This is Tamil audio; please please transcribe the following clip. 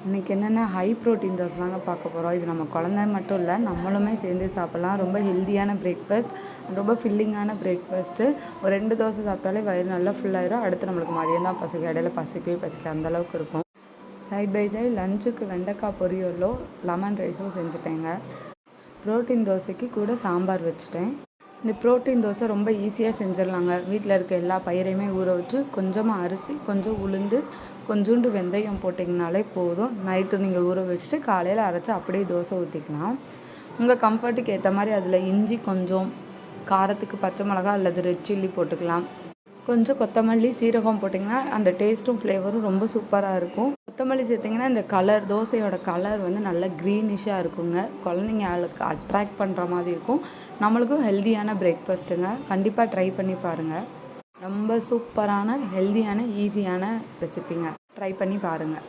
இன்றைக்கி என்னென்னா ஹை ப்ரோட்டீன் தோசை தாங்க பார்க்க போகிறோம். இது நம்ம குழந்தை மட்டும் இல்லை, நம்மளுமே சேர்ந்து சாப்பிட்லாம். ரொம்ப ஹெல்த்தியான பிரேக்ஃபாஸ்ட், ரொம்ப ஃபில்லிங்கான பிரேக்ஃபாஸ்ட்டு. ஒரு 2 தோசை சாப்பிட்டாலே வயிறு நல்லா ஃபுல்லாயிரும். அடுத்து நம்மளுக்கு மதியம் தான் பசிக்கும், இடையில பசிக்க அந்தளவுக்கு இருக்கும். சைட் பை சைடு லஞ்சுக்கு வெண்டைக்காய் பொரியலோ லெமன் ரைஸும் செஞ்சுட்டேங்க. ப்ரோட்டீன் தோசைக்கு கூட சாம்பார் வச்சுட்டேன். இந்த ப்ரோட்டீன் தோசை ரொம்ப ஈஸியாக செஞ்சிடலாங்க. வீட்டில் இருக்க எல்லா பயிரையுமே ஊற வச்சு கொஞ்சமாக அரிசி, கொஞ்சம் உளுந்து, கொஞ்சோண்டு வெந்தயம் போட்டிங்கனாலே போதும். நைட்டு நீங்கள் ஊற வச்சுட்டு காலையில் அரைச்சி அப்படியே தோசை ஊற்றிக்கலாம். உங்கள் கம்ஃபர்ட்டுக்கு ஏற்ற மாதிரி அதில் இஞ்சி, கொஞ்சம் காரத்துக்கு பச்சை மிளகா அல்லது ரெட் சில்லி போட்டுக்கலாம். கொஞ்சம் கொத்தமல்லி, சீரகம் போட்டிங்கன்னா அந்த டேஸ்ட்டும் ஃப்ளேவரும் ரொம்ப சூப்பராக இருக்கும். கொத்தமல்லி சேர்த்திங்கன்னா இந்த கலர், தோசையோட கலர் வந்து நல்ல க்ரீனிஷாக இருக்குங்க. குழந்தைங்க ஆளுக்கு அட்ராக்ட் பண்ணுற மாதிரி இருக்கும். நம்மளுக்கும் ஹெல்த்தியான பிரேக்ஃபாஸ்ட்டுங்க. கண்டிப்பாக ட்ரை பண்ணி பாருங்கள். ரொம்ப சூப்பரான ஹெல்த்தியான ஈஸியான ரெசிபிங்க. ட்ரை பண்ணி பாருங்கள்.